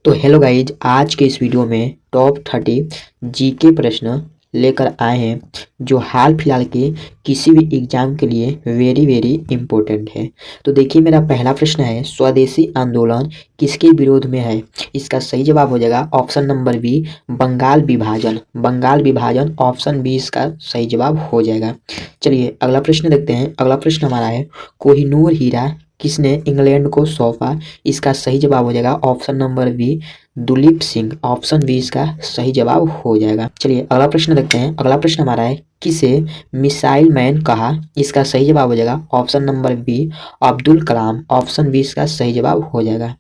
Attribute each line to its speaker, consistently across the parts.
Speaker 1: तो hello guys, आज के इस वीडियो में टॉप 30 जीके प्रश्न लेकर आए हैं जो हाल फिलहाल के किसी भी एग्जाम के लिए वेरी वेरी इंपॉर्टेंट है। तो देखिए, मेरा पहला प्रश्न है, स्वदेशी आंदोलन किसके विरोध में है? इसका सही जवाब हो जाएगा ऑप्शन नंबर बी, बंगाल विभाजन। बंगाल विभाजन ऑप्शन बी इसका सही जवाब हो जाएगा। चलिए अगला प्रश्न देखते हैं। अगला प्रश्न हमारा है, कोहिनूर हीरा किसने इंग्लैंड को सौंपा? इसका सही जवाब हो जाएगा option number B, Duleep Singh. Option B इसका सही जवाब हो जाएगा। चलिए अगला प्रश्न देखते हैं। अगला प्रश्न हमारा है, किसे मिसाइल मैन कहा? इसका सही जवाब हो जाएगा option number B, Abdul Kalam. Option B इसका सही जवाब हो जाएगा।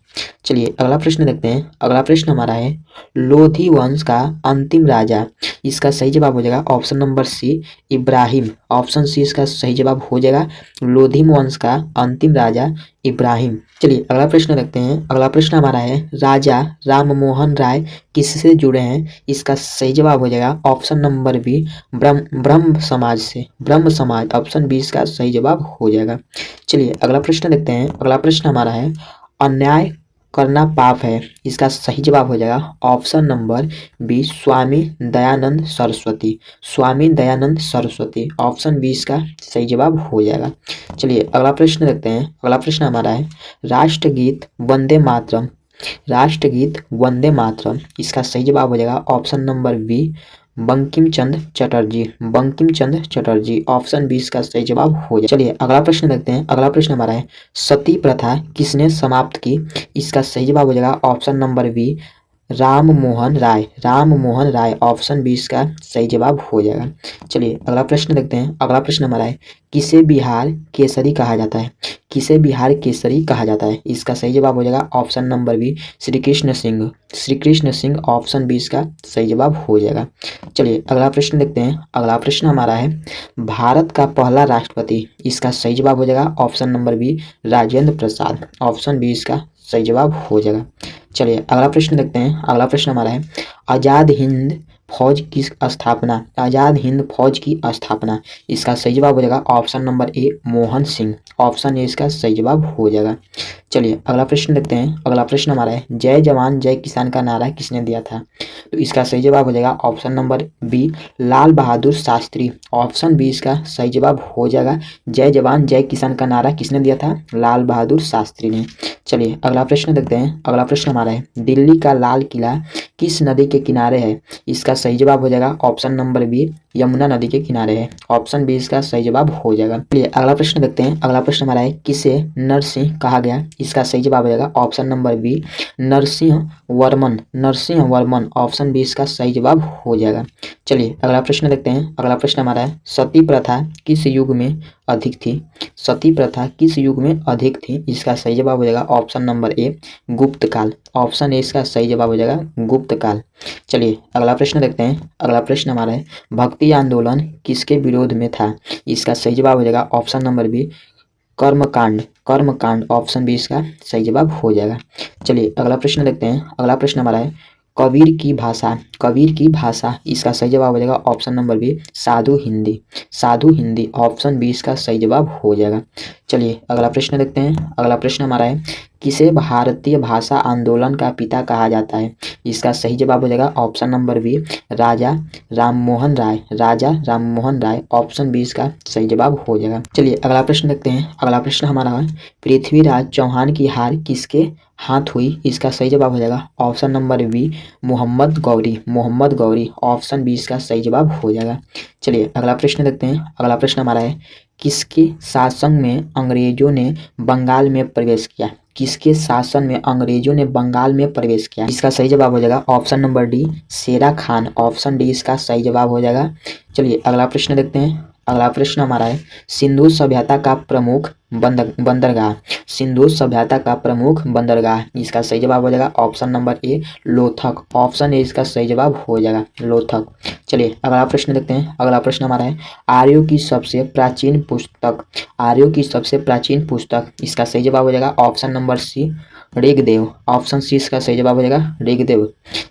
Speaker 1: चलिए अगला प्रश्न देखते हैं। अगला प्रश्न हमारा है, लोधी वंश का अंतिम राजा। इसका सही जवाब हो जाएगा option number C, Ibrahim. Option C इसका सही जवाब हो जाएगा, लोधी वंश का अंतिम राजा इब्राहिम। चलिए अगला प्रश्न देखते हैं। अगला प्रश्न हमारा है, राजा राम मोहन राय किससे जुड़े हैं? इसका सही जवाब हो जाएगा ऑप्शन नंबर बी, ब्रह्म समाज से। ब्रह्म समाज। ऑप्शन बी इसका सही जवाब हो जाएगा। चलिए अगला प्रश्न देखते हैं। अगला प्रश्न हमारा है, अन्याय करना पाप है। इसका सही जवाब हो जाएगा option number B, Swami Dayanand Saraswati. Swami Dayanand Saraswati. Option B इसका सही जवाब हो जाएगा। चलिए अगला प्रश्न देखते हैं। अगला प्रश्न हमारा है, राष्ट्रगीत वंदे मातरम। राष्ट्रगीत वंदे मातरम इसका सही जवाब हो जाएगा option number B, Bankim Chandra Chatterjee. Bankim Chandra Chatterjee. Option B इसका सही जवाब हो जाए। चलिए अगला प्रश्न देखते हैं। अगला प्रश्न हमारा है, सती प्रथा किसने समाप्त की? इसका सही जवाब हो जाएगा option number B, Ram Mohan Roy. Ram Mohan Roy. Option B इसका सही जवाब हो जाएगा। चलिए अगला प्रश्न देखते हैं। अगला प्रश्न हमारा है, किसे बिहार केसरी कहा जाता है? किसे बिहार केसरी कहा जाता है? इसका सही जवाब हो जाएगा option number B, Shri Krishna Singh. Shri Krishna Singh. Option B इसका सही जवाब हो जाएगा। चलिए अगला प्रश्न देखते हैं। अगला प्रश्न हमारा है, भारत का पहला राष्ट्रपति। इसका सही जवाब हो जाएगा option number B, Rajendra Prasad. Option B इसका सही जवाब हो जाएगा। चलिए अगला प्रश्न देखते हैं। अगला प्रश्न हमारा है, आज़ाद हिंद फौज की स्थापना। आज़ाद हिंद फौज की स्थापना। इसका सही जवाब हो जाएगा option number A, Mohan Singh. Option A इसका सही जवाब हो जाएगा। चलिए अगला प्रश्न देखते हैं। अगला प्रश्न हमारा है, जय जवान जय किसान का नारा किसने दिया था? तो इसका सही जवाब हो जाएगा option number B, Lal Bahadur Shastri. Option B इसका सही जवाब हो जाएगा। जय जवान जय किसान का नारा किसने दिया था? लाल बहादुर शास्त्री ने। चलिए अगला प्रश्न देखते हैं। अगला प्रश्न हमारा है, दिल्ली का लाल किला किस नदी के किनारे है? इसका सही जवाब हो जाएगा ऑप्शन नंबर बी, यमुना नदी के किनारे है। ऑप्शन बी इसका सही जवाब हो जाएगा। चलिए अगला प्रश्न देखते हैं। अगला प्रश्न हमारा है, किसे नरसिंह कहा गया? इसका सही जवाब हो जाएगा option number B, Narasimha Varman. Narasimha Varman. Option B इसका सही जवाब हो जाएगा। चलिए अगला प्रश्न देखते हैं। अगला प्रश्न हमारा है, सती प्रथा किस युग में अधिक थी? सती प्रथा किस युग में अधिक थी? इसका सही जवाब हो जाएगा ऑप्शन नंबर ए, गुप्त काल। ऑप्शन ए इसका सही जवाब हो जाएगा, गुप्त काल। चलिए अगला प्रश्न देखते हैं। अगला प्रश्न हमारा है, भक्ति आंदोलन किसके विरोध में था? इसका सही जवाब हो जाएगा ऑप्शन नंबर बी, कर्मकांड। कर्मकांड। ऑप्शन बी इसका सही जवाब हो जाएगा। चलिए अगला प्रश्न देखते हैं। अगला प्रश्न हमारा है, कबीर की भाषा। कबीर की भाषा। इसका सही जवाब हो जाएगा ऑप्शन नंबर बी, साधु हिंदी। साधु हिंदी। ऑप्शन बी इसका सही जवाब हो जाएगा। चलिए अगला प्रश्न देखते हैं। अगला प्रश्न हमारा है, किसे भारतीय भाषा आंदोलन का पिता कहा जाता है? इसका सही जवाब हो जाएगा ऑप्शन नंबर बी, राजा राम मोहन राय। राजा राम मोहन राय। ऑप्शन बी इसका सही जवाब हो जाएगा। चलिए अगला प्रश्न देखते हैं। अगला प्रश्न हमारा है, पृथ्वीराज चौहान की हार किसके हाथ हुई? इसका सही जवाब हो जाएगा option number B, Mohammad Ghori. Mohammad Ghori. Option B इसका सही जवाब हो जाएगा। चलिए अगला प्रश्न देखते हैं। अगला प्रश्न हमारा है, किसके शासन में अंग्रेजों ने बंगाल में प्रवेश किया? किसके शासन में अंग्रेजों ने बंगाल में प्रवेश किया? इसका सही जवाब हो जाएगा ऑप्शन नंबर डी, शेरा खान। ऑप्शन डी इसका सही जवाब हो जाएगा। चलिए अगला प्रश्न देखते हैं। अगला प्रश्न हमारा है, सिंधु सभ्यता का प्रमुख बंदरगाह। सिंधु सभ्यता का प्रमुख बंदरगाह। इसका सही जवाब हो जाएगा ऑप्शन नंबर ए, लोथक। ऑप्शन ए इसका सही जवाब हो जाएगा, लोथक। चलिए अगला प्रश्न देखते हैं। अगला प्रश्न हमारा है, आर्यों की सबसे प्राचीन पुस्तक। आर्यों की सबसे प्राचीन पुस्तक। इसका सही जवाब हो जाएगा option number C, Rigveda. Option C इसका सही जवाब हो जाएगा, ऋग्वेद।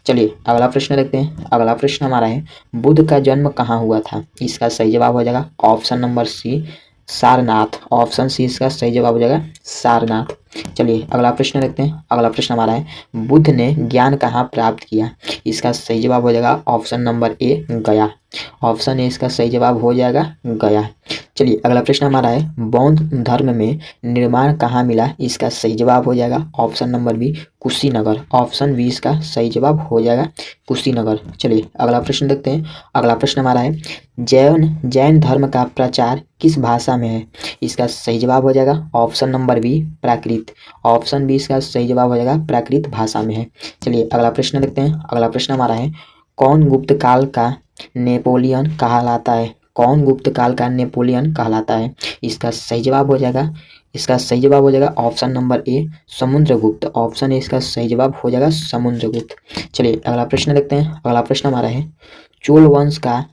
Speaker 1: चलिए अगला प्रश्न देखते हैं। अगला प्रश्न हमारा है, बुद्ध का जन्म कहाँ हुआ था? इसका सही जवाब हो जाएगा option number C, Sarnath. Option C इसका सही जवाब हो जाएगा, सारनाथ। चलिए अगला प्रश्न देखते हैं। अगला प्रश्न हमारा है, बुद्ध ने ज्ञान कहाँ प्राप्त किया? इसका सही जवाब हो जाएगा ऑप्शन नंबर ए, गया। ऑप्शन ए इसका सही जवाब हो जाएगा गया। चलिए अगला प्रश्न हमारा है, बौद्ध धर्म में निर्माण कहाँ मिला? इसका सही जवाब हो जाएगा option number B, Kushinagar. Option B इसका सही जवाब हो जाएगा कुशीनगर। चलिए अगला प्रश्न देखते हैं। अगला प्रश्न हमारा है, जैन धर्म का प्रचार किस भाषा में है? इसका सही जवाब हो जाएगा ऑप्शन नंबर बी, प्राकृत। ऑप्शन बी इसका सही जवाब हो जाएगा प्राकृत भाषा में है। चलिए अगला प्रश्न देखते हैं। अगला प्रश्न हमारा है, कौन गुप्त काल का नेपोलियन कहलाता है? कौन गुप्त काल का नेपोलियन कहलाता है? इसका सही जवाब हो जाएगा option number A, Samudragupta. Option A इसका सही जवाब हो जाएगा समुद्रगुप्त। चलिए अगला प्रश्न देखते हैं। अगला प्रश्न हमारा है, चोल वंश का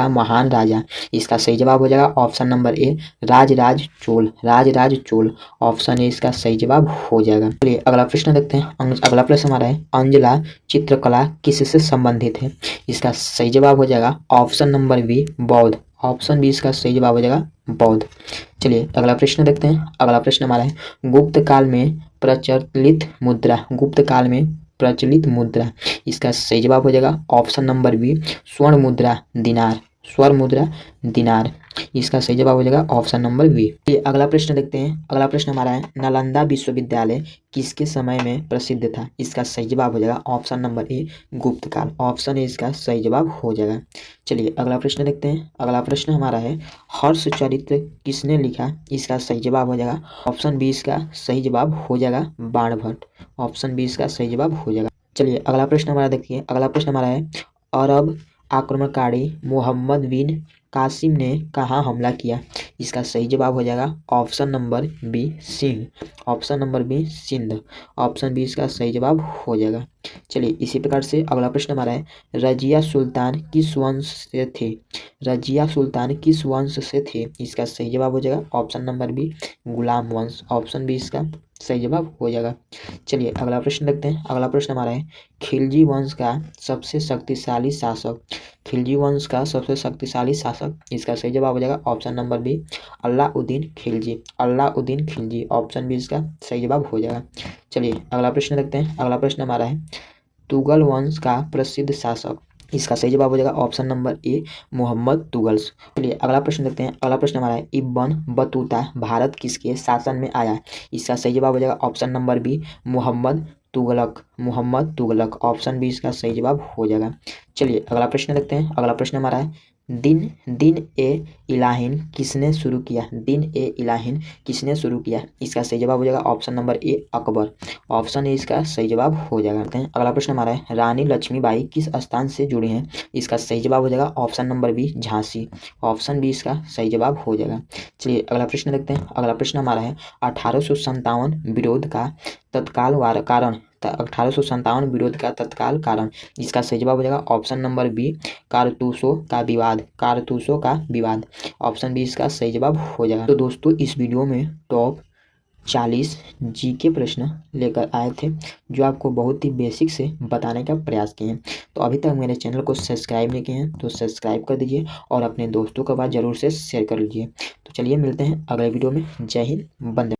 Speaker 1: महान राजा। इसका सही जवाब हो जाएगा option number A, Rajaraja Chola. Option A इसका सही जवाब हो जाएगा। चलिए अगला प्रश्न देखते हैं। अगला प्रश्न हमारा है, अंजला चित्रकला किससे संबंधित है? इसका सही जवाब हो जाएगा ऑप्शन नंबर बी, बौद्ध। ऑप्शन बी इसका सही जवाब हो जाएगा बौद्ध। चलिए अगला प्रश्न देखते हैं। अगला प्रश्न हमारा है, गुप्त काल में प्रचलित मुद्रा। इसका सही जवाब हो जाएगा ऑप्शन नंबर बी, स्वर्ण मुद्रा दिनार। इसका सही जवाब हो जाएगा ऑप्शन नंबर बी। अगला प्रश्न देखते हैं। अगला प्रश्न हमारा है, नालंदा विश्वविद्यालय किसके समय में प्रसिद्ध था? इसका सही जवाब हो जाएगा ऑप्शन नंबर ए, गुप्त काल। ऑप्शन ए इसका सही जवाब हो जाएगा। चलिए अगला प्रश्न देखते हैं। अगला प्रश्न हमारा है, हर्षचरित्र किसने लिखा? इसका सही जवाब हो जाएगा ऑप्शन बी, इसका सही जवाब हो जाएगा बाणभट्ट। ऑप्शन बी इसका सही जवाब हो जाएगा। चलिए अगला प्रश्न हमारा देखिए। अगला प्रश्न हमारा है, अरब आक्रमणकारी मोहम्मद बिन कासिम ने कहाँ हमला किया? इसका सही जवाब हो जाएगा option number B, Sindh. Option number B, Sindh. Option B इसका सही जवाब हो जाएगा। चलिए इसी प्रकार से अगला प्रश्न हमारा है, रजिया सुल्तान किस वंश से थे? इसका सही जवाब हो जाएगा ऑप्शन नंबर बी, गुलाम वंश। ऑप्शन बी इसका सही जवाब हो जाएगा। चलिए अगला प्रश्न देखते हैं। अगला प्रश्न हमारा है, खिलजी वंश का सबसे शक्तिशाली शासक। इसका सही जवाब हो जाएगा option number B, Alauddin Khilji. Option B इसका सही जवाब हो जाएगा। चलिए अगला प्रश्न देखते हैं। अगला प्रश्न हमारा है, तुगल वंश का प्रसिद्ध शासक। इसका सही जवाब हो जाएगा ऑप्शन नंबर ए, मोहम्मद तुगलस। चलिए अगला प्रश्न देखते हैं। अगला प्रश्न हमारा है, इब्न बतूता भारत किसके शासन में आया? इसका सही जवाब हो जाएगा option number B, Mohammad Tughlaq. Option B इसका सही जवाब हो जाएगा। चलिए अगला प्रश्न देखते हैं। अगला प्रश्न हमारा है, दिन ए इलाहीन किसने शुरू किया? इसका सही जवाब हो जाएगा option number A, Akbar. Option A इसका सही जवाब हो जाएगा। अगला प्रश्न हमारा है, रानी लक्ष्मीबाई किस स्थान से जुड़ी हैं? इसका सही जवाब हो जाएगा option number B, Jhansi. Option B इसका सही जवाब हो जाएगा। चलिए अगला प्रश्न देखते हैं। अगला प्रश्न हमारा है, 1857 विरोध का तत्काल कारण। इसका सही जवाब हो जाएगा ऑप्शन नंबर बी, कारतूसों का विवाद। ऑप्शन बी इसका सही जवाब हो जाएगा। तो दोस्तों इस वीडियो में टॉप 40 जीके प्रश्न लेकर आए थे, जो आपको बहुत ही बेसिक से बताने का प्रयास किए हैं। तो अभी तक मेरे चैनल को सब्सक्राइब नहीं किए हैं तो सब्सक्राइब कर दीजिए और अपने दोस्तों के पास जरूर से शेयर कर लीजिए। तो चलिए मिलते हैं अगले वीडियो में। जय हिंद, वंदे।